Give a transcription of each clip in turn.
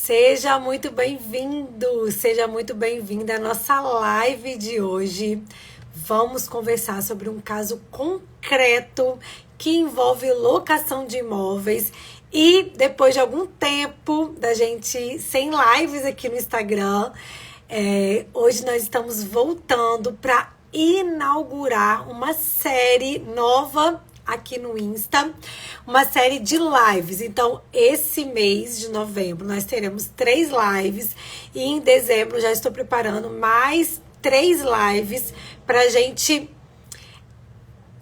Seja muito bem-vindo, seja muito bem-vinda à nossa live de hoje. Vamos conversar sobre um caso concreto que envolve locação de imóveis. E depois de algum tempo da gente sem lives aqui no Instagram, hoje nós estamos voltando para inaugurar uma série nova aqui no Insta, uma série de lives. Então, esse mês de novembro nós teremos 3 lives e em dezembro já estou preparando mais 3 lives pra gente.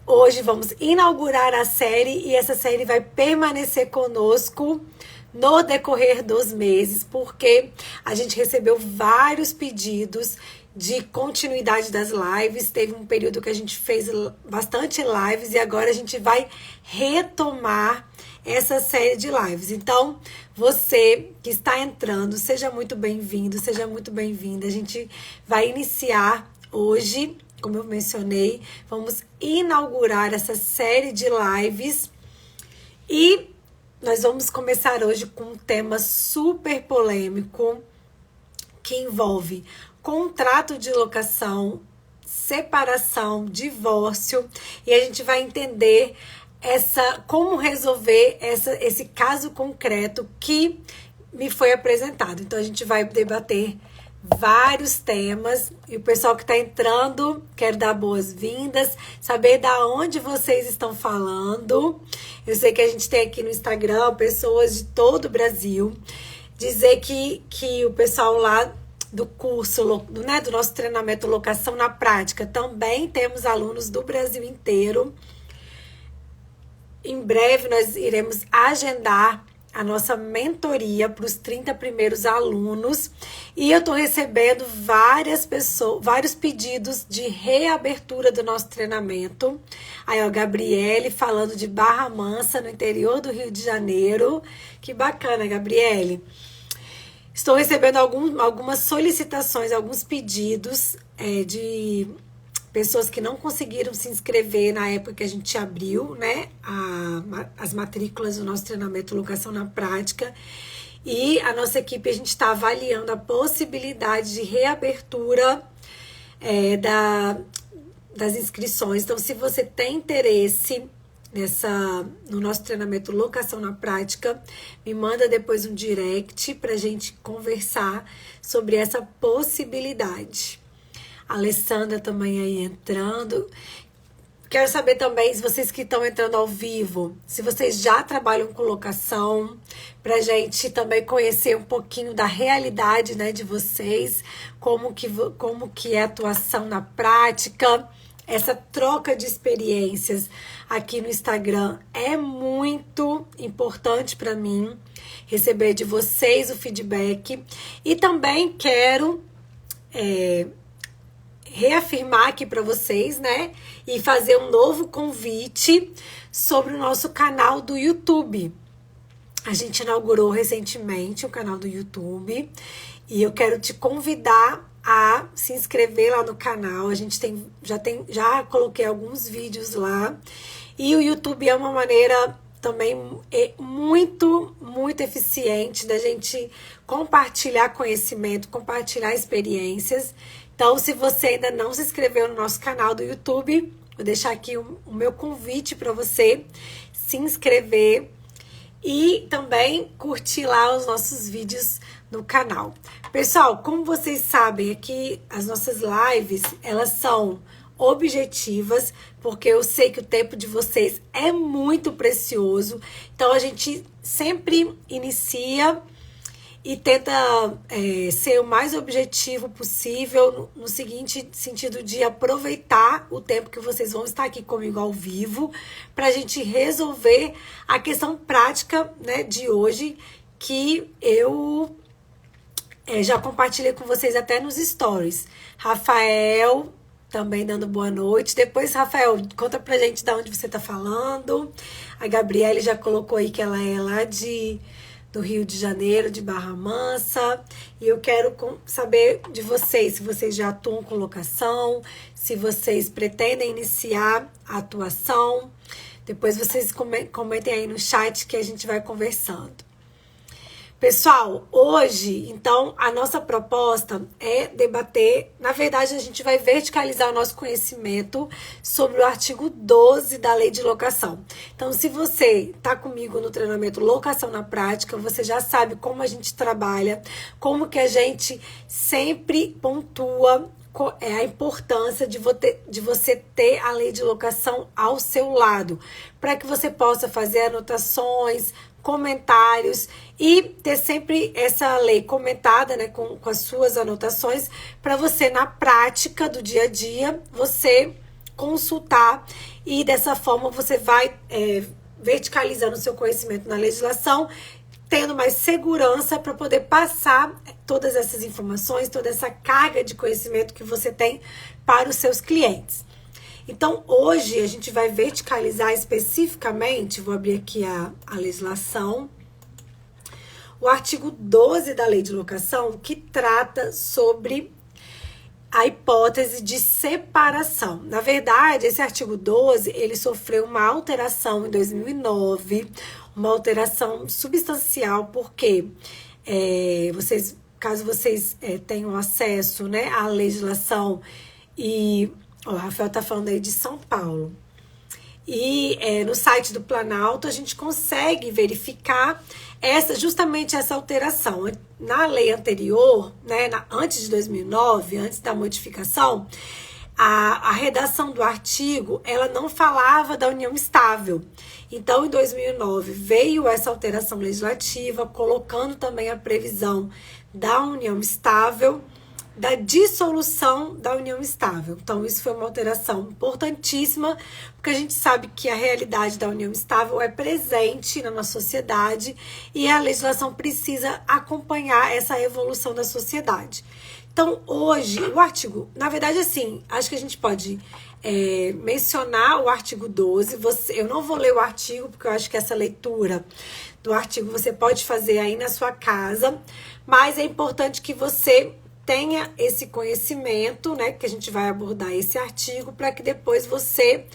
Hoje vamos inaugurar a série e essa série vai permanecer conosco no decorrer dos meses, porque a gente recebeu vários pedidos de continuidade das lives. Teve um período que a gente fez bastante lives e agora a gente vai retomar essa série de lives. Então, você que está entrando, seja muito bem-vindo, seja muito bem-vinda. A gente vai iniciar hoje, como eu mencionei, vamos inaugurar essa série de lives e nós vamos começar hoje com um tema super polêmico que envolve contrato de locação, separação, divórcio, e a gente vai entender como resolver esse caso concreto que me foi apresentado. Então a gente vai debater vários temas e o pessoal que está entrando, quero dar boas-vindas, saber da onde vocês estão falando. Eu sei que a gente tem aqui no Instagram pessoas de todo o Brasil. Dizer que o pessoal lá do curso, do nosso treinamento Locação na Prática, também temos alunos do Brasil inteiro. Em breve nós iremos agendar a nossa mentoria para os 30 primeiros alunos. E eu estou recebendo vários pedidos de reabertura do nosso treinamento. Aí, ó, Gabriele falando de Barra Mansa, no interior do Rio de Janeiro. Que bacana, Gabriele. Estou recebendo algumas solicitações, alguns pedidos de pessoas que não conseguiram se inscrever na época que a gente abriu, né, as matrículas do nosso treinamento Locação na Prática. E a nossa equipe, a gente está avaliando a possibilidade de reabertura das inscrições. Então, se você tem interesse no nosso treinamento Locação na Prática, me manda depois um direct pra gente conversar sobre essa possibilidade. A Alessandra também aí entrando. Quero saber também, se vocês que estão entrando ao vivo, se vocês já trabalham com locação, pra gente também conhecer um pouquinho da realidade, né, de vocês, como que é a atuação na prática. Essa troca de experiências aqui no Instagram é muito importante para mim, receber de vocês o feedback. E também quero reafirmar aqui para vocês, né? E fazer um novo convite sobre o nosso canal do YouTube. A gente inaugurou recentemente o canal do YouTube e eu quero te convidar a se inscrever lá no canal. A gente já coloquei alguns vídeos lá. E o YouTube é uma maneira também muito, muito eficiente da gente compartilhar conhecimento, compartilhar experiências. Então, se você ainda não se inscreveu no nosso canal do YouTube, vou deixar aqui o meu convite para você se inscrever e também curtir lá os nossos vídeos no canal. Pessoal, como vocês sabem, aqui as nossas lives, elas são objetivas, porque eu sei que o tempo de vocês é muito precioso. Então, a gente sempre inicia e tenta ser o mais objetivo possível, no seguinte sentido de aproveitar o tempo que vocês vão estar aqui comigo ao vivo, para a gente resolver a questão prática, né, de hoje, que eu já compartilhei com vocês até nos stories. Rafael também dando boa noite. Depois, Rafael, conta pra gente de onde você tá falando. A Gabriele já colocou aí que ela é lá do Rio de Janeiro, de Barra Mansa. E eu quero saber de vocês, se vocês já atuam com locação, se vocês pretendem iniciar a atuação. Depois vocês comentem aí no chat que a gente vai conversando. Pessoal, hoje, então, a nossa proposta é debater, na verdade, a gente vai verticalizar o nosso conhecimento sobre o artigo 12 da Lei de Locação. Então, se você está comigo no treinamento Locação na Prática, você já sabe como a gente trabalha, como que a gente sempre pontua a importância de você ter a lei de locação ao seu lado, para que você possa fazer anotações, comentários e ter sempre essa lei comentada, né, com as suas anotações, para você, na prática do dia a dia, você consultar e dessa forma você vai verticalizando o seu conhecimento na legislação, tendo mais segurança para poder passar todas essas informações, toda essa carga de conhecimento que você tem para os seus clientes. Então, hoje a gente vai verticalizar especificamente, vou abrir aqui a legislação, o artigo 12 da Lei de Locação, que trata sobre a hipótese de separação. Na verdade, esse artigo 12, ele sofreu uma alteração em 2009, uma alteração substancial, porque caso vocês tenham acesso, né, à legislação, e o Rafael está falando aí de São Paulo, e no site do Planalto a gente consegue verificar justamente essa alteração. Na lei anterior, né, antes de 2009, antes da modificação, a redação do artigo, ela não falava da união estável. Então, em 2009, veio essa alteração legislativa, colocando também a previsão da união estável, da dissolução da união estável. Então, isso foi uma alteração importantíssima, porque a gente sabe que a realidade da união estável é presente na nossa sociedade e a legislação precisa acompanhar essa evolução da sociedade. Então, hoje, o artigo, na verdade, assim, acho que a gente pode mencionar o artigo 12. Eu não vou ler o artigo, porque eu acho que essa leitura do artigo você pode fazer aí na sua casa, mas é importante que você tenha esse conhecimento, né, que a gente vai abordar esse artigo, para que depois você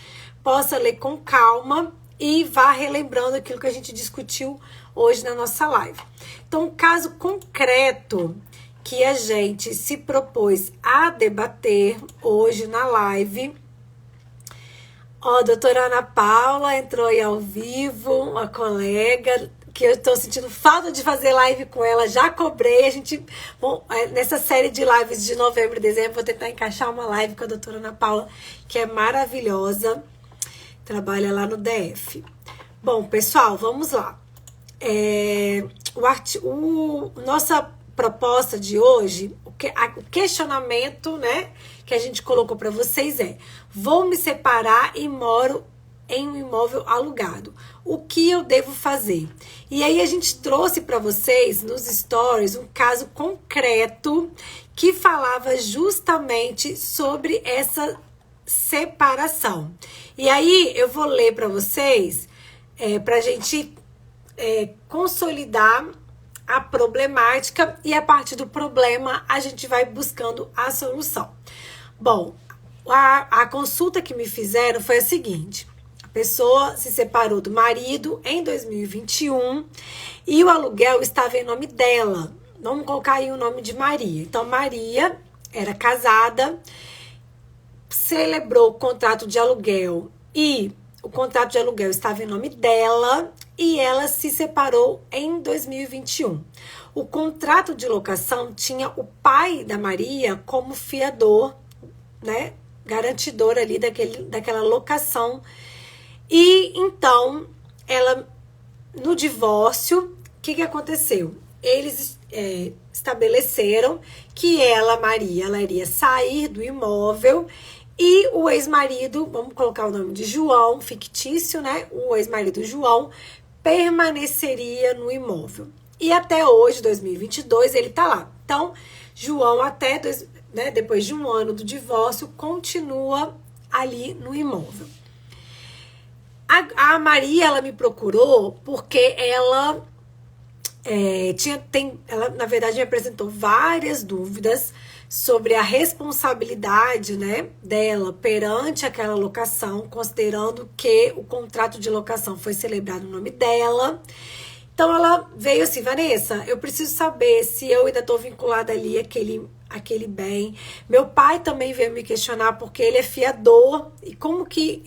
possa ler com calma e vá relembrando aquilo que a gente discutiu hoje na nossa live. Então, um caso concreto que a gente se propôs a debater hoje na live. Ó, a doutora Ana Paula entrou aí ao vivo, uma colega que eu tô sentindo falta de fazer live com ela, já cobrei. Nessa série de lives de novembro e dezembro, vou tentar encaixar uma live com a doutora Ana Paula, que é maravilhosa, trabalha lá no DF. Bom, pessoal, vamos lá. Nossa proposta de hoje, o questionamento, né, que a gente colocou para vocês vou me separar e moro em um imóvel alugado. O que eu devo fazer? E aí a gente trouxe para vocês nos stories um caso concreto que falava justamente sobre essa separação. E aí eu vou ler para vocês para a gente consolidar a problemática, e a partir do problema a gente vai buscando a solução. Bom, a consulta que me fizeram foi a seguinte: a pessoa se separou do marido em 2021 e o aluguel estava em nome dela. Vamos colocar aí o nome de Maria. Então, Maria era casada, celebrou o contrato de aluguel e o contrato de aluguel estava em nome dela e ela se separou em 2021. O contrato de locação tinha o pai da Maria como fiador, né, garantidor ali daquela locação. E então, ela, no divórcio, o que aconteceu? Eles estabeleceram que Maria, ela iria sair do imóvel e o ex-marido, vamos colocar o nome de João, fictício, né? O ex-marido João permaneceria no imóvel. E até hoje, 2022, ele tá lá. Então, João depois de um ano do divórcio, continua ali no imóvel. A Maria, ela me procurou porque ela ela, na verdade, me apresentou várias dúvidas sobre a responsabilidade, né, dela perante aquela locação, considerando que o contrato de locação foi celebrado no nome dela. Então ela veio assim, Vanessa, eu preciso saber se eu ainda estou vinculada ali àquele bem. Meu pai também veio me questionar porque ele é fiador. E como que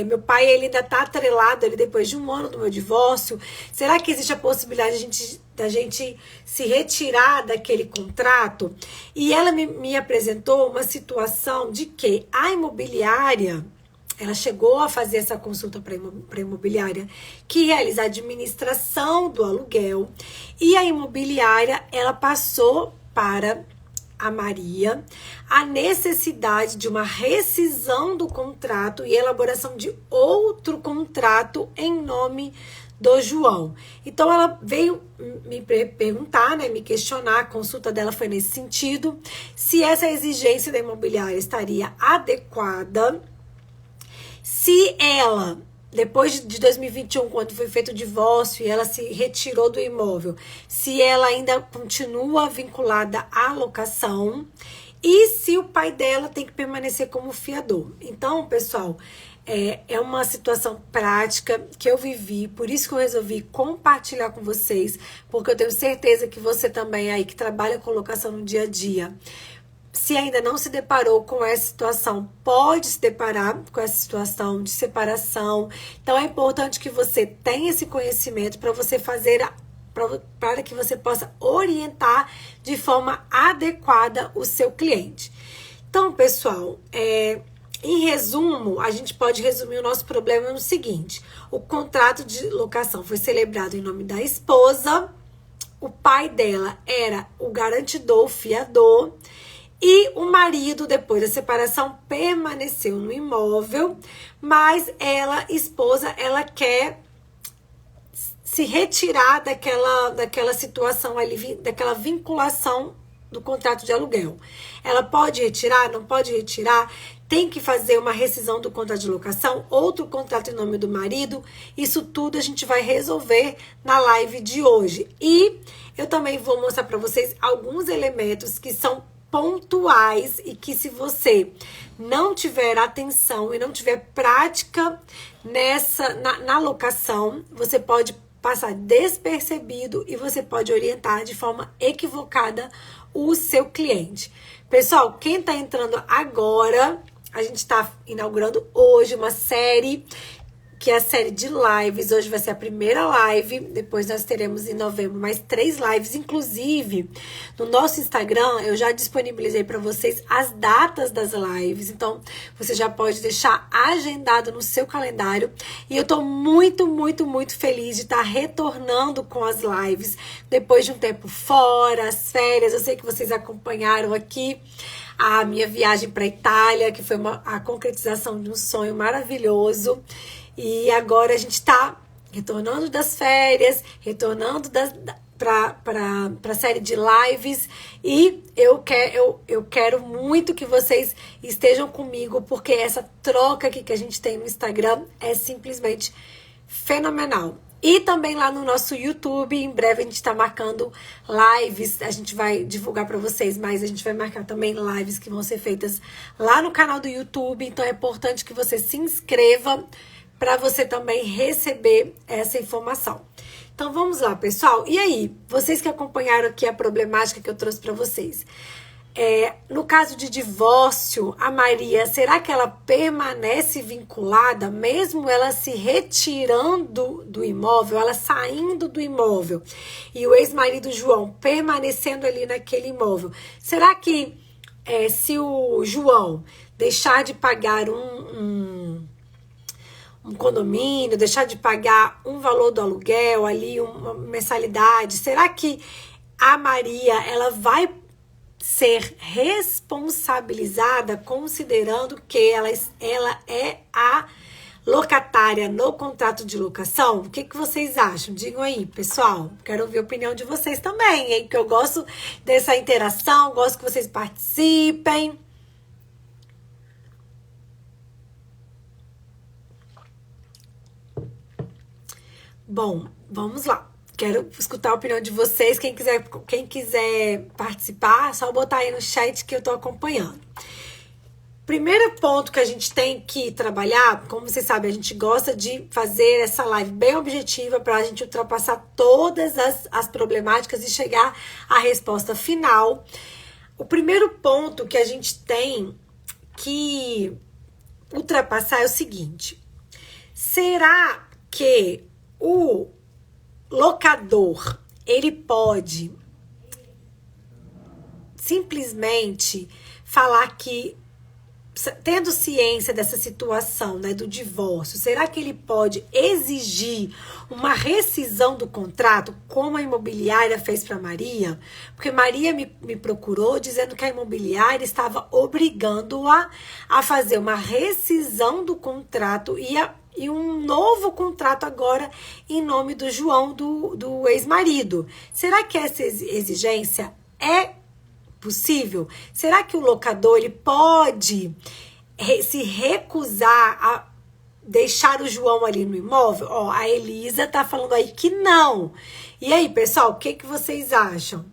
meu pai ele ainda está atrelado ali depois de 1 ano do meu divórcio? Será que existe a possibilidade da gente se retirar daquele contrato? E ela me apresentou uma situação de que a imobiliária... Ela chegou a fazer essa consulta para a imobiliária que realiza a administração do aluguel, e a imobiliária ela passou para a Maria a necessidade de uma rescisão do contrato e elaboração de outro contrato em nome do João. Então ela veio me perguntar, né, me questionar, a consulta dela foi nesse sentido, se essa exigência da imobiliária estaria adequada. Se ela, depois de 2021, quando foi feito o divórcio e ela se retirou do imóvel, se ela ainda continua vinculada à locação e se o pai dela tem que permanecer como fiador. Então, pessoal, é uma situação prática que eu vivi, por isso que eu resolvi compartilhar com vocês, porque eu tenho certeza que você também aí que trabalha com locação no dia a dia, se ainda não se deparou com essa situação, pode se deparar com essa situação de separação. Então é importante que você tenha esse conhecimento para você fazer, para que você possa orientar de forma adequada o seu cliente. Então, pessoal, em resumo, a gente pode resumir o nosso problema no seguinte: o contrato de locação foi celebrado em nome da esposa, o pai dela era o garantidor, o fiador, e o marido, depois da separação, permaneceu no imóvel, mas ela, esposa, ela quer se retirar daquela situação ali, daquela vinculação do contrato de aluguel. Ela pode retirar, não pode retirar, tem que fazer uma rescisão do contrato de locação, outro contrato em nome do marido. Isso tudo a gente vai resolver na live de hoje. E eu também vou mostrar para vocês alguns elementos que são pontuais e que, se você não tiver atenção e não tiver prática na locação, você pode passar despercebido e você pode orientar de forma equivocada o seu cliente. Pessoal, quem está entrando agora, a gente está inaugurando hoje uma série, que é a série de lives. Hoje vai ser a primeira live, depois nós teremos em novembro mais 3 lives. Inclusive, no nosso Instagram, eu já disponibilizei para vocês as datas das lives, então você já pode deixar agendado no seu calendário. E eu tô muito, muito, muito feliz de estar retornando com as lives, depois de um tempo fora, as férias. Eu sei que vocês acompanharam aqui a minha viagem para a Itália, que foi a concretização de um sonho maravilhoso. E agora a gente está retornando das férias, retornando para a série de lives. E eu quero muito que vocês estejam comigo, porque essa troca aqui que a gente tem no Instagram é simplesmente fenomenal. E também lá no nosso YouTube, em breve a gente está marcando lives, a gente vai divulgar para vocês, mas a gente vai marcar também lives que vão ser feitas lá no canal do YouTube. Então é importante que você se inscreva para você também receber essa informação. Então vamos lá, pessoal. E aí, vocês que acompanharam aqui a problemática que eu trouxe para vocês. No caso de divórcio, a Maria, será que ela permanece vinculada, mesmo ela se retirando do imóvel, ela saindo do imóvel, e o ex-marido João permanecendo ali naquele imóvel? Será que se o João deixar de pagar um condomínio, deixar de pagar um valor do aluguel ali, uma mensalidade, será que a Maria ela vai ser responsabilizada, considerando que ela é a locatária no contrato de locação? O que vocês acham? Digam aí, pessoal. Quero ouvir a opinião de vocês também, hein? Que eu gosto dessa interação, gosto que vocês participem. Bom, vamos lá. Quero escutar a opinião de vocês. Quem quiser participar, é só botar aí no chat que eu tô acompanhando. Primeiro ponto que a gente tem que trabalhar, como vocês sabem, a gente gosta de fazer essa live bem objetiva para a gente ultrapassar todas as problemáticas e chegar à resposta final. O primeiro ponto que a gente tem que ultrapassar é o seguinte: será que o locador, ele pode simplesmente falar que, tendo ciência dessa situação, né, do divórcio, será que ele pode exigir uma rescisão do contrato, como a imobiliária fez para Maria? Porque Maria me procurou dizendo que a imobiliária estava obrigando-a a fazer uma rescisão do contrato e um novo contrato agora em nome do João, do ex-marido. Será que essa exigência é possível? Será que o locador ele pode se recusar a deixar o João ali no imóvel? Ó, a Elisa tá falando aí que não. E aí, pessoal, o que vocês acham?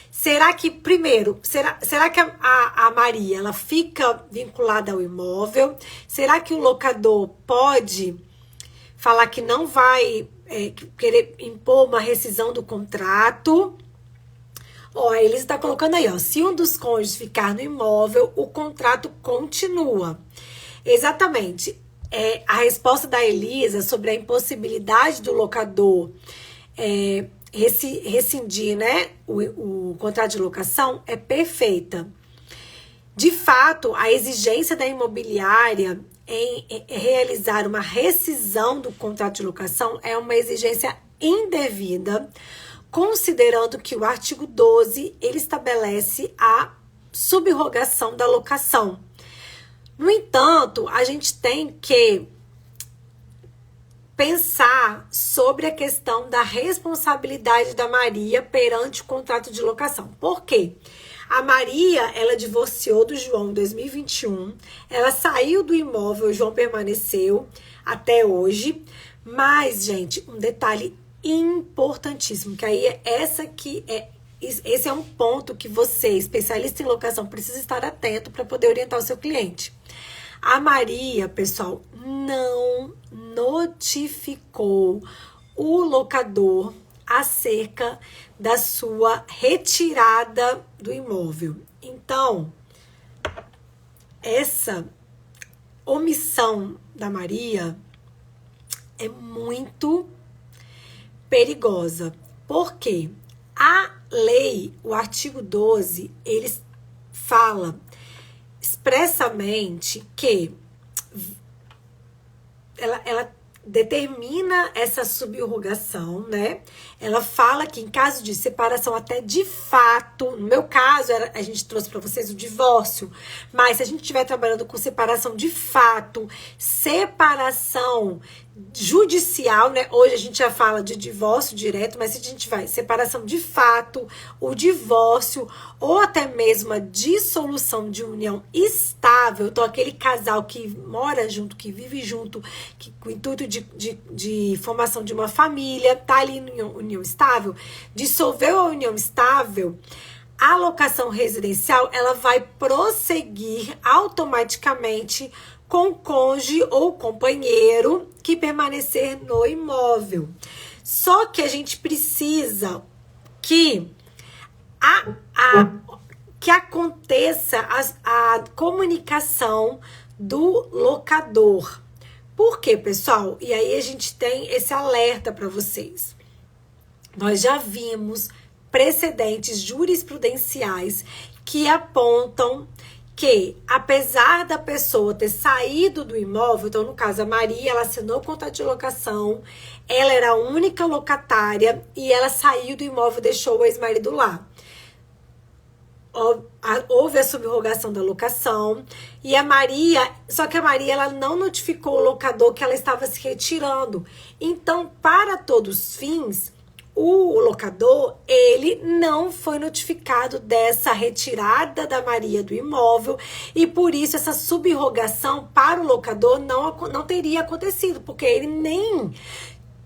Será que, primeiro, será que a Maria ela fica vinculada ao imóvel? Será que o locador pode falar que não vai querer impor uma rescisão do contrato? Ó, a Elisa está colocando aí, ó, se um dos cônjuges ficar no imóvel, o contrato continua. Exatamente. A resposta da Elisa sobre a impossibilidade do locador rescindir, né, o contrato de locação é perfeita. De fato, a exigência da imobiliária em realizar uma rescisão do contrato de locação é uma exigência indevida, considerando que o artigo 12 ele estabelece a subrogação da locação. No entanto, a gente tem que pensar sobre a questão da responsabilidade da Maria perante o contrato de locação. Por quê? A Maria, ela divorciou do João em 2021, ela saiu do imóvel, o João permaneceu até hoje, mas, gente, um detalhe importantíssimo, que aí esse é um ponto que você, especialista em locação, precisa estar atento para poder orientar o seu cliente. A Maria, pessoal, não notificou o locador acerca da sua retirada do imóvel. Então, essa omissão da Maria é muito perigosa. Por quê? A lei, o artigo 12, ele fala expressamente que ela determina essa subrogação, né? Ela fala que em caso de separação até de fato, no meu caso, a gente trouxe para vocês o divórcio, mas se a gente estiver trabalhando com separação de fato, separação judicial, né? Hoje a gente já fala de divórcio direto, mas se a gente vai separação de fato, o divórcio ou até mesmo a dissolução de união estável, então aquele casal que mora junto, que vive junto, que com o intuito de formação de uma família, tá ali em união estável, dissolveu a união estável, a locação residencial, ela vai prosseguir automaticamente com o cônjuge ou companheiro que permanecer no imóvel. Só que a gente precisa que aconteça a comunicação do locador. Por quê, pessoal? E aí a gente tem esse alerta para vocês. Nós já vimos precedentes jurisprudenciais que apontam que, apesar da pessoa ter saído do imóvel, então no caso a Maria, ela assinou o contrato de locação, ela era a única locatária e ela saiu do imóvel e deixou o ex-marido lá. Houve a subrogação da locação e a Maria, só que a Maria ela não notificou o locador que ela estava se retirando. Então, para todos os fins, o locador, ele não foi notificado dessa retirada da Maria do imóvel e por isso essa subrogação para o locador não teria acontecido, porque ele nem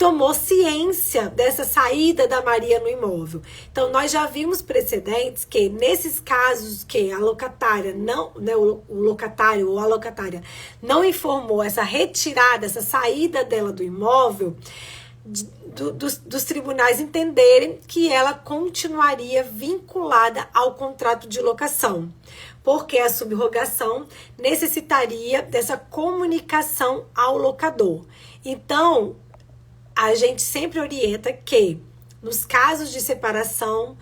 tomou ciência dessa saída da Maria no imóvel. Então, nós já vimos precedentes que, nesses casos que a locatária não, né, o locatário ou a locatária não informou essa retirada, essa saída dela do imóvel, dos tribunais entenderem que ela continuaria vinculada ao contrato de locação, porque a subrogação necessitaria dessa comunicação ao locador. Então, a gente sempre orienta que, nos casos de separação,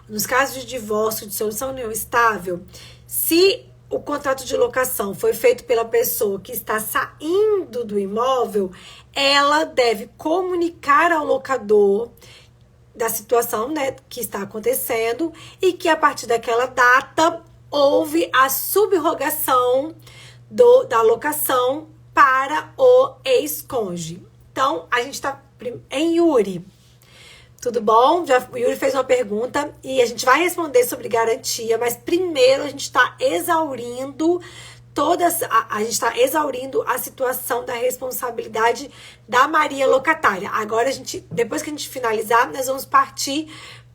nos casos de divórcio, de dissolução de união estável, se o contrato de locação foi feito pela pessoa que está saindo do imóvel, ela deve comunicar ao locador da situação, né, que está acontecendo e que a partir daquela data houve a subrogação da locação para o ex-cônjuge. Então, a gente está em Yuri. Tudo bom? O Yuri fez uma pergunta e a gente vai responder sobre garantia, mas primeiro a gente está exaurindo a situação da responsabilidade da Maria locatária. Agora, depois que a gente finalizar, nós vamos partir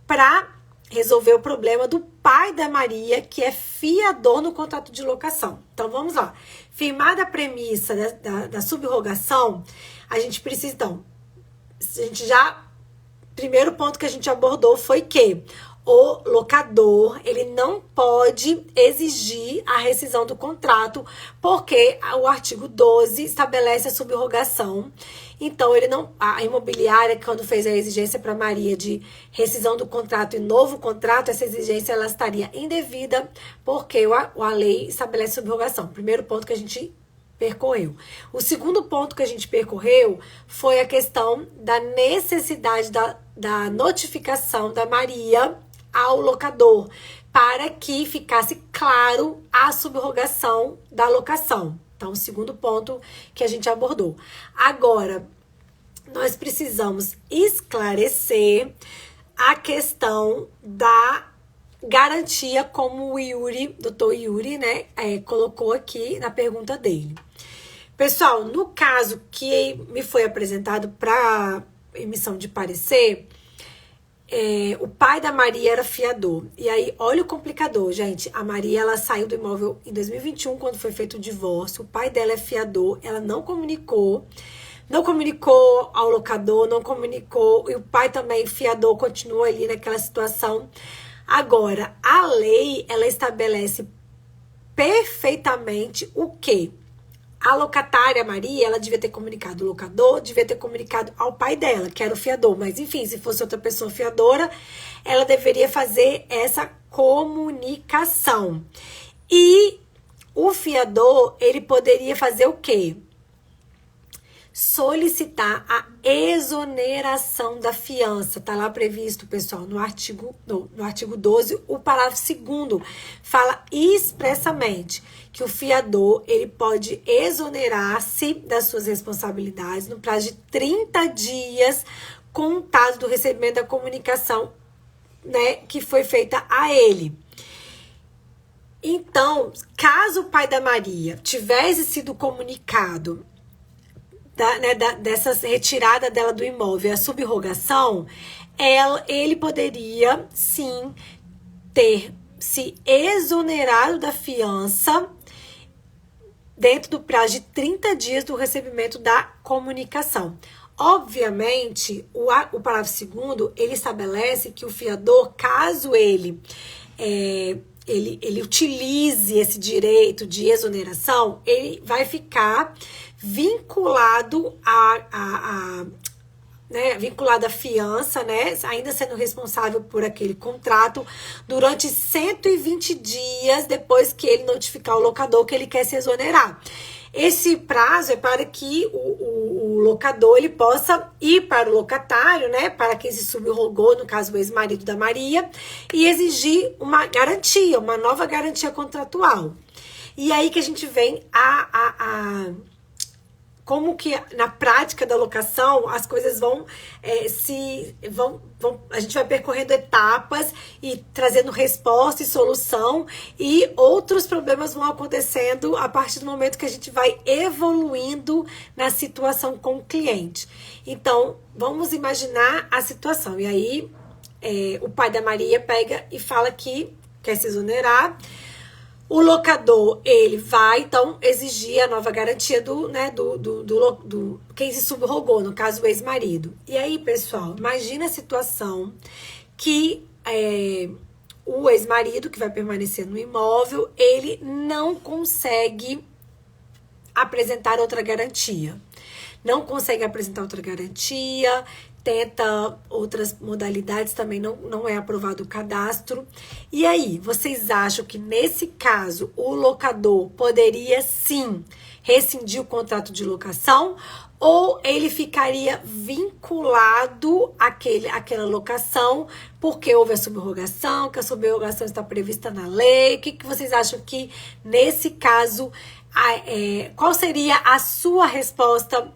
para resolver o problema do pai da Maria, que é fiador no contrato de locação. Então, vamos lá. Firmada a premissa da subrogação, a gente precisa, então, primeiro ponto que a gente abordou foi que o locador, ele não pode exigir a rescisão do contrato, porque o artigo 12 estabelece a subrogação. Então, a imobiliária, quando fez a exigência para Maria de rescisão do contrato e novo contrato, essa exigência ela estaria indevida, porque a lei estabelece subrogação. Primeiro ponto que a gente percorreu. O segundo ponto que a gente percorreu foi a questão da necessidade da notificação da Maria ao locador, para que ficasse claro a subrogação da locação. Então, o segundo ponto que a gente abordou. Agora, nós precisamos esclarecer a questão da garantia, como o doutor Yuri, né, colocou aqui na pergunta dele. Pessoal, no caso que me foi apresentado para emissão de parecer, o pai da Maria era fiador. E aí, olha o complicador, gente. A Maria, ela saiu do imóvel em 2021, quando foi feito o divórcio. O pai dela é fiador. Ela não comunicou ao locador, não comunicou. E o pai também, fiador, continua ali naquela situação. Agora, a lei, ela estabelece perfeitamente o quê? A locatária, Maria, ela devia ter comunicado o locador, devia ter comunicado ao pai dela, que era o fiador. Mas, enfim, se fosse outra pessoa fiadora, ela deveria fazer essa comunicação. E o fiador, ele poderia fazer o quê? Solicitar a exoneração da fiança. Tá lá previsto, pessoal, no artigo 12, o parágrafo 2º fala expressamente que o fiador, ele pode exonerar-se das suas responsabilidades no prazo de 30 dias contado do recebimento da comunicação, né, que foi feita a ele. Então, caso o pai da Maria tivesse sido comunicado dessa retirada dela do imóvel, a subrogação, ele poderia, sim, ter se exonerado da fiança dentro do prazo de 30 dias do recebimento da comunicação. Obviamente, o parágrafo 2º, ele estabelece que o fiador, caso ele utilize esse direito de exoneração, ele vai ficar vinculado vinculado à fiança, né, ainda sendo responsável por aquele contrato durante 120 dias depois que ele notificar o locador que ele quer se exonerar. Esse prazo é para que o locador ele possa ir para o locatário, né, para quem se subrogou, no caso o ex-marido da Maria, e exigir uma garantia, uma nova garantia contratual. E aí que a gente vem como que na prática da locação as coisas vão a gente vai percorrendo etapas e trazendo resposta e solução, e outros problemas vão acontecendo a partir do momento que a gente vai evoluindo na situação com o cliente. Então, vamos imaginar a situação. E aí, o pai da Maria pega e fala que quer se exonerar. O locador, ele vai, então, exigir a nova garantia do quem se subrogou, no caso, o ex-marido. E aí, pessoal, imagina a situação que o ex-marido, que vai permanecer no imóvel, ele não consegue apresentar outra garantia. Não consegue apresentar outra garantia, tenta outras modalidades, também não é aprovado o cadastro. E aí, vocês acham que nesse caso o locador poderia sim rescindir o contrato de locação, ou ele ficaria vinculado àquela locação porque houve a subrogação, que a subrogação está prevista na lei? O que vocês acham que nesse caso, qual seria a sua resposta,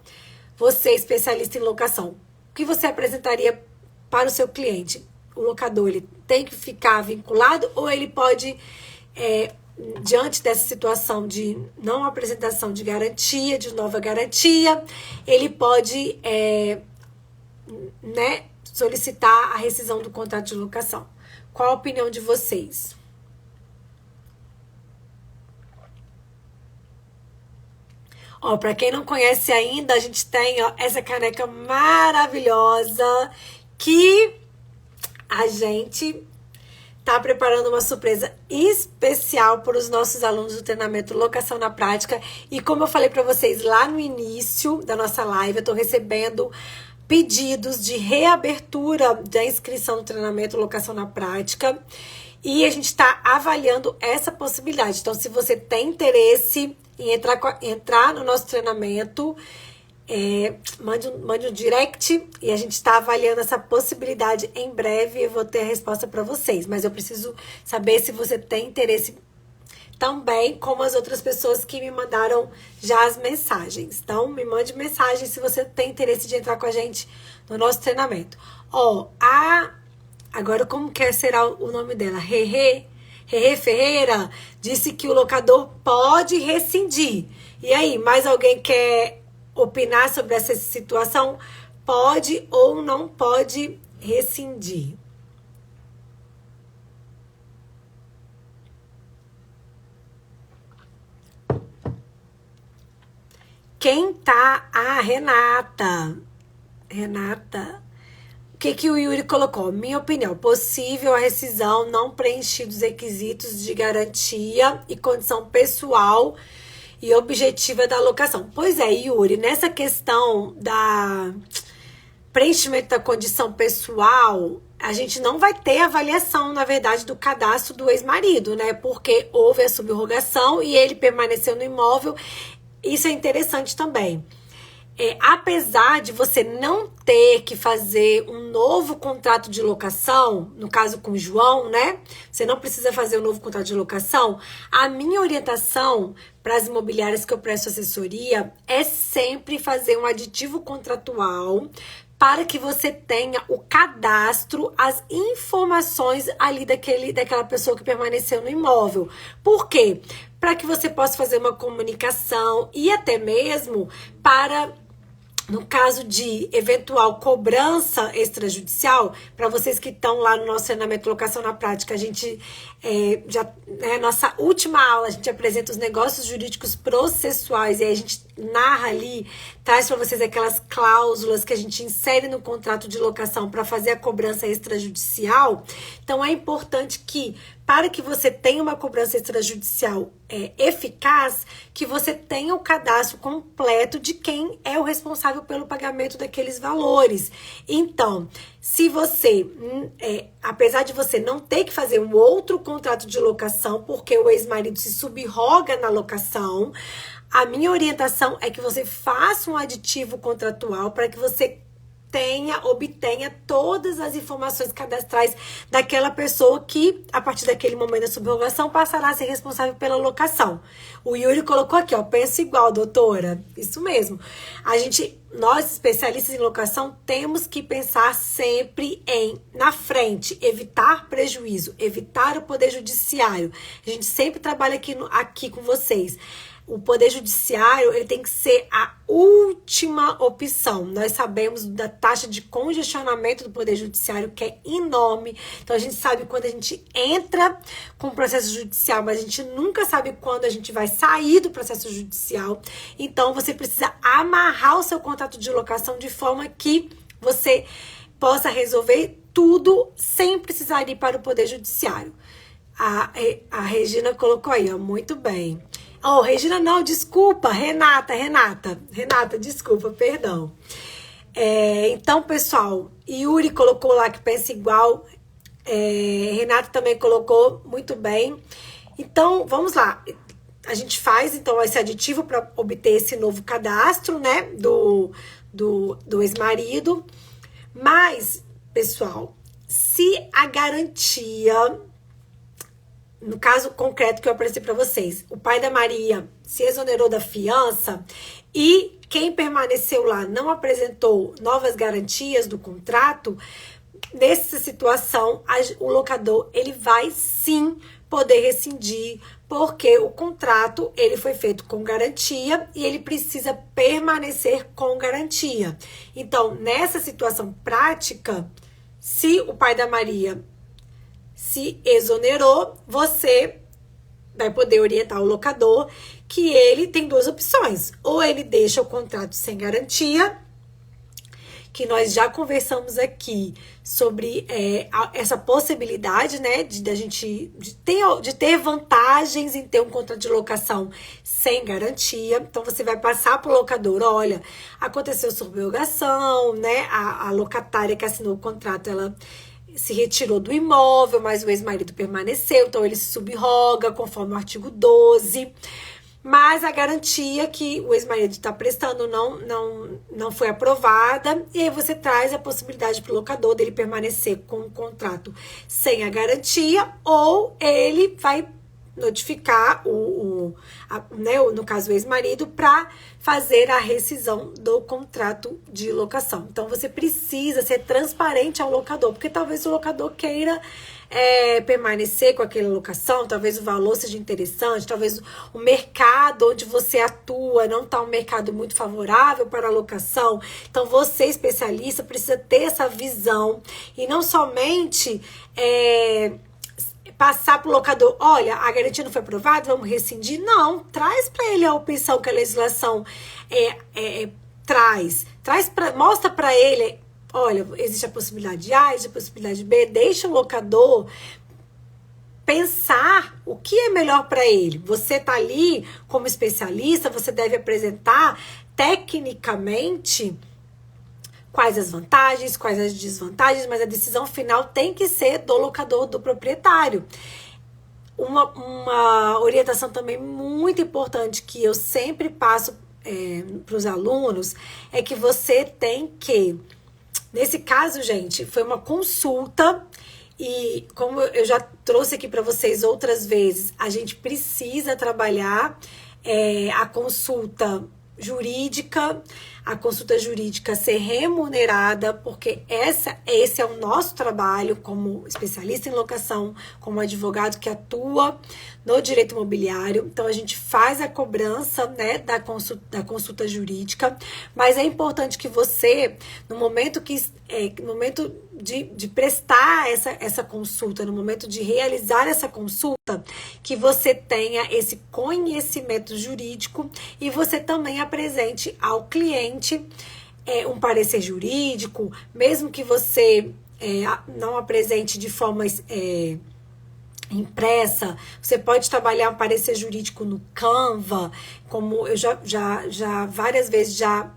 você especialista em locação? O que você apresentaria para o seu cliente? O locador, ele tem que ficar vinculado, ou ele pode, diante dessa situação de não apresentação de garantia, de nova garantia, ele pode solicitar a rescisão do contrato de locação? Qual a opinião de vocês? Ó, pra quem não conhece ainda, a gente tem, ó, essa caneca maravilhosa que a gente tá preparando uma surpresa especial para os nossos alunos do treinamento Locação na Prática. E como eu falei para vocês lá no início da nossa live, eu tô recebendo pedidos de reabertura da inscrição do treinamento Locação na Prática. E a gente está avaliando essa possibilidade. Então, se você tem interesse em entrar no nosso treinamento, mande um direct, e a gente está avaliando essa possibilidade. Em breve eu vou ter a resposta para vocês, mas eu preciso saber se você tem interesse também, como as outras pessoas que me mandaram já as mensagens. Então, me mande mensagem se você tem interesse de entrar com a gente no nosso treinamento. Agora, como que será o nome dela? Rerê Ferreira disse que o locador pode rescindir. E aí, mais alguém quer opinar sobre essa situação? Pode ou não pode rescindir? Quem tá? Renata. O que o Yuri colocou? Minha opinião, possível a rescisão não preenchidos os requisitos de garantia e condição pessoal e objetiva da locação. Pois é, Yuri, nessa questão da preenchimento da condição pessoal, a gente não vai ter avaliação, na verdade, do cadastro do ex-marido, né? Porque houve a subrogação e ele permaneceu no imóvel. Isso é interessante também. Apesar de você não ter que fazer um novo contrato de locação, no caso com o João, né? Você não precisa fazer um novo contrato de locação. A minha orientação para as imobiliárias que eu presto assessoria é sempre fazer um aditivo contratual para que você tenha o cadastro, as informações ali daquela pessoa que permaneceu no imóvel. Por quê? Para que você possa fazer uma comunicação e até mesmo para, no caso de eventual cobrança extrajudicial, para vocês que estão lá no nosso treinamento Locação na Prática, a gente nossa última aula, a gente apresenta os negócios jurídicos processuais, e aí a gente narra ali, traz para vocês aquelas cláusulas que a gente insere no contrato de locação para fazer a cobrança extrajudicial. Então é importante que, para que você tenha uma cobrança extrajudicial eficaz, que você tenha o cadastro completo de quem é o responsável pelo pagamento daqueles valores. Então, se você, apesar de você não ter que fazer um outro contrato de locação, porque o ex-marido se subroga na locação, a minha orientação é que você faça um aditivo contratual para que você obtenha todas as informações cadastrais daquela pessoa que, a partir daquele momento da subrogação, passará a ser responsável pela locação. O Yuri colocou aqui, ó, penso igual, doutora. Isso mesmo. Nós, especialistas em locação, temos que pensar sempre na frente, evitar prejuízo, evitar o poder judiciário. A gente sempre trabalha aqui com vocês. O poder judiciário, ele tem que ser a última opção. Nós sabemos da taxa de congestionamento do poder judiciário, que é enorme. Então, a gente sabe quando a gente entra com o processo judicial, mas a gente nunca sabe quando a gente vai sair do processo judicial. Então, você precisa amarrar o seu contrato de locação de forma que você possa resolver tudo sem precisar ir para o poder judiciário. A Regina colocou aí, ó, muito bem. Oh, Regina, não, desculpa, Renata, desculpa, perdão. Então, pessoal, Yuri colocou lá que pensa igual, Renata também colocou, muito bem. Então, vamos lá. A gente faz, então, esse aditivo para obter esse novo cadastro, né, do ex-marido. Mas, pessoal, se a garantia... No caso concreto que eu apresentei para vocês, o pai da Maria se exonerou da fiança e quem permaneceu lá não apresentou novas garantias do contrato, nessa situação, o locador ele vai sim poder rescindir, porque o contrato ele foi feito com garantia e ele precisa permanecer com garantia. Então, nessa situação prática, se o pai da Maria se exonerou, você vai poder orientar o locador que ele tem duas opções. Ou ele deixa o contrato sem garantia, que nós já conversamos aqui sobre essa possibilidade, né, de ter vantagens em ter um contrato de locação sem garantia. Então, você vai passar para o locador, olha, aconteceu subrogação, né, a locatária que assinou o contrato, ela se retirou do imóvel, mas o ex-marido permaneceu, então ele se subroga conforme o artigo 12, mas a garantia que o ex-marido está prestando não foi aprovada, e aí você traz a possibilidade para o locador dele permanecer com o contrato sem a garantia, ou ele vai notificar no caso o ex-marido, para fazer a rescisão do contrato de locação. Então, você precisa ser transparente ao locador, porque talvez o locador queira permanecer com aquela locação, talvez o valor seja interessante, talvez o mercado onde você atua não está um mercado muito favorável para a locação. Então, você, especialista, precisa ter essa visão e não somente passar para o locador, olha, a garantia não foi aprovada, vamos rescindir. Não, traz para ele a opção que a legislação traz. Mostra para ele, olha, existe a possibilidade A, existe a possibilidade B, deixa o locador pensar o que é melhor para ele. Você está ali como especialista, você deve apresentar tecnicamente quais as vantagens, quais as desvantagens, mas a decisão final tem que ser do locador, do proprietário. Uma orientação também muito importante que eu sempre passo para os alunos é que você tem que, nesse caso, gente, foi uma consulta e como eu já trouxe aqui para vocês outras vezes, a gente precisa trabalhar a consulta jurídica, a consulta jurídica ser remunerada, porque esse é o nosso trabalho como especialista em locação, como advogado que atua no direito imobiliário. Então, a gente faz a cobrança, né, da consulta jurídica, mas é importante que você, no momento de prestar essa consulta, no momento de realizar essa consulta, que você tenha esse conhecimento jurídico e você também apresente ao cliente um parecer jurídico, mesmo que você não apresente de forma impressa, você pode trabalhar um parecer jurídico no Canva, como eu já várias vezes já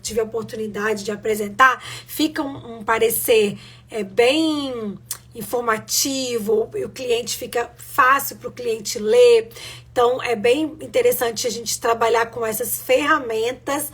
tive a oportunidade de apresentar. Fica um parecer bem informativo, e o cliente fica fácil para o cliente ler. Então, é bem interessante a gente trabalhar com essas ferramentas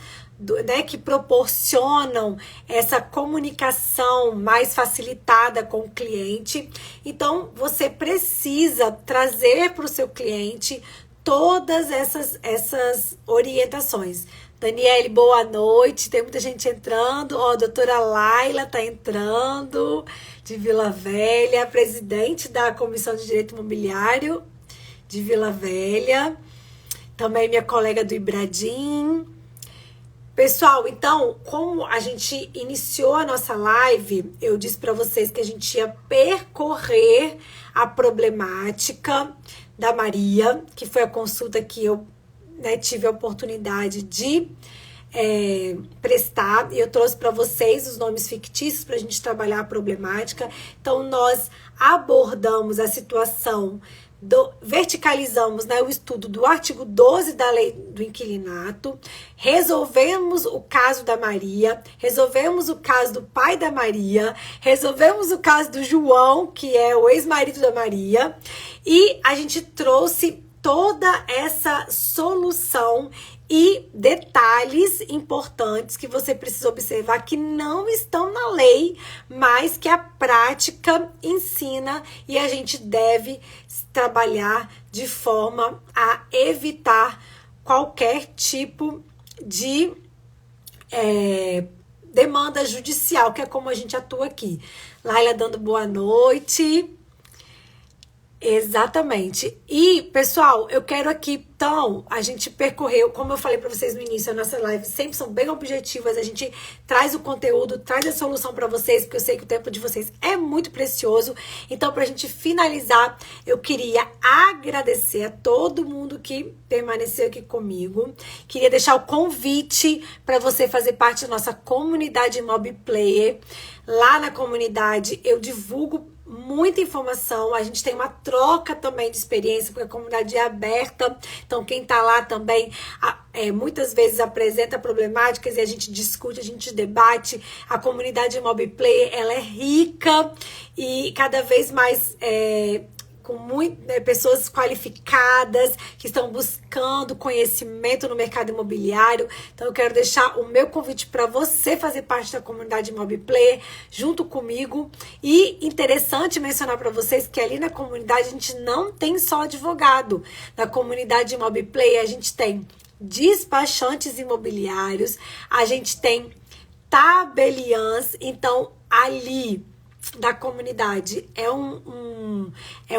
né, que proporcionam essa comunicação mais facilitada com o cliente. Então, você precisa trazer para o seu cliente todas essas orientações. Daniele, boa noite. Tem muita gente entrando. Ó, a doutora Laila tá entrando, de Vila Velha, presidente da Comissão de Direito Imobiliário de Vila Velha. Também minha colega do Ibradim. Pessoal, então, como a gente iniciou a nossa live, eu disse para vocês que a gente ia percorrer a problemática da Maria, que foi a consulta que eu, né, tive a oportunidade de prestar, e eu trouxe para vocês os nomes fictícios para a gente trabalhar a problemática. Então, nós abordamos a situação, verticalizamos, né, o estudo do artigo 12 da lei do inquilinato, resolvemos o caso da Maria, resolvemos o caso do pai da Maria, resolvemos o caso do João, que é o ex-marido da Maria, e a gente trouxe toda essa solução e detalhes importantes que você precisa observar que não estão na lei, mas que a prática ensina, e a gente deve trabalhar de forma a evitar qualquer tipo de demanda judicial, que é como a gente atua aqui. Laila dando boa noite. Exatamente. E, pessoal, eu quero aqui, então, a gente percorreu, como eu falei para vocês no início, a nossa live sempre são bem objetivas, a gente traz o conteúdo, traz a solução para vocês, porque eu sei que o tempo de vocês é muito precioso. Então, pra gente finalizar, eu queria agradecer a todo mundo que permaneceu aqui comigo. Queria deixar o convite para você fazer parte da nossa comunidade Mob Player. Lá na comunidade eu divulgo muita informação, a gente tem uma troca também de experiência, porque a comunidade é aberta, então quem tá lá também muitas vezes apresenta problemáticas e a gente discute, a gente debate. A comunidade Mob Player, ela é rica e cada vez mais com pessoas qualificadas que estão buscando conhecimento no mercado imobiliário. Então eu quero deixar o meu convite para você fazer parte da comunidade Mob Player junto comigo. E interessante mencionar para vocês que ali na comunidade a gente não tem só advogado. Na comunidade Mob Player a gente tem despachantes imobiliários, a gente tem tabeliãs. Então ali da comunidade é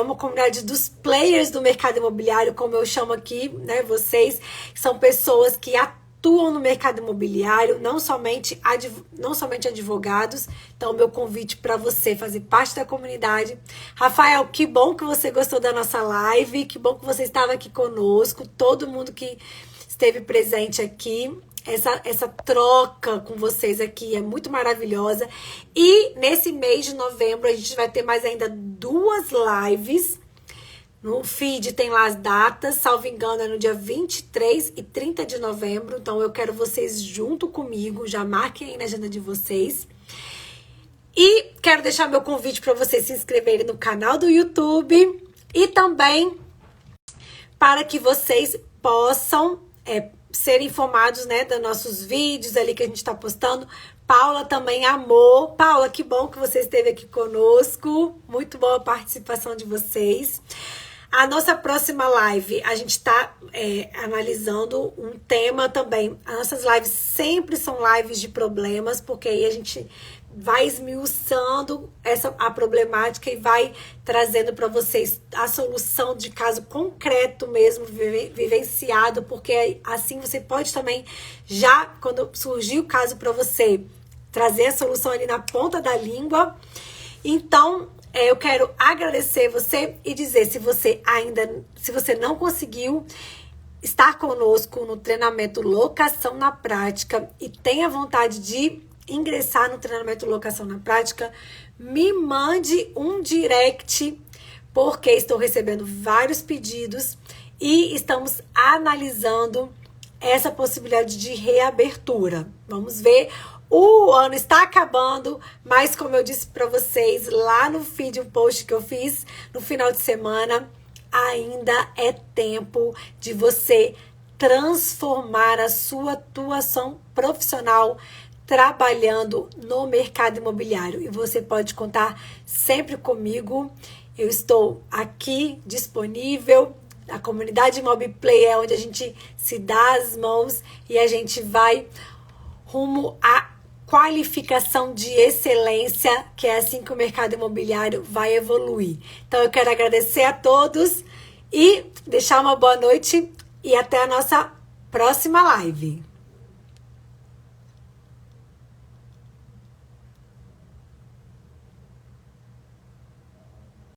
uma comunidade dos players do mercado imobiliário, como eu chamo aqui, né, vocês, são pessoas que atuam no mercado imobiliário, não somente advogados. Então, meu convite para você fazer parte da comunidade. Rafael, que bom que você gostou da nossa live, que bom que você estava aqui conosco, todo mundo que esteve presente aqui. Essa troca com vocês aqui é muito maravilhosa. E nesse mês de novembro a gente vai ter mais ainda 2 lives. No feed tem lá as datas, salvo engano é no dia 23 e 30 de novembro. Então eu quero vocês junto comigo, já marquem aí na agenda de vocês. E quero deixar meu convite para vocês se inscreverem no canal do YouTube. E também para que vocês possam ser informados, né, dos nossos vídeos ali que a gente está postando. Paula também amou. Paula, que bom que você esteve aqui conosco. Muito boa a participação de vocês. A nossa próxima live, a gente está analisando um tema também. As nossas lives sempre são lives de problemas, porque aí a gente vai esmiuçando a problemática e vai trazendo para vocês a solução de caso concreto mesmo, vivenciado, porque assim você pode também, já quando surgir o caso para você, trazer a solução ali na ponta da língua. Então, eu quero agradecer você e dizer, se você não conseguiu estar conosco no treinamento Locação na Prática e tenha vontade de ingressar no treinamento Locação na Prática, me mande um direct, porque estou recebendo vários pedidos e estamos analisando essa possibilidade de reabertura. Vamos ver. O ano está acabando, mas como eu disse para vocês lá no feed, um post que eu fiz no final de semana, ainda é tempo de você transformar a sua atuação profissional trabalhando no mercado imobiliário. E você pode contar sempre comigo. Eu estou aqui disponível. A comunidade Imobiplay é onde a gente se dá as mãos e a gente vai rumo à qualificação de excelência, que é assim que o mercado imobiliário vai evoluir. Então eu quero agradecer a todos e deixar uma boa noite e até a nossa próxima live.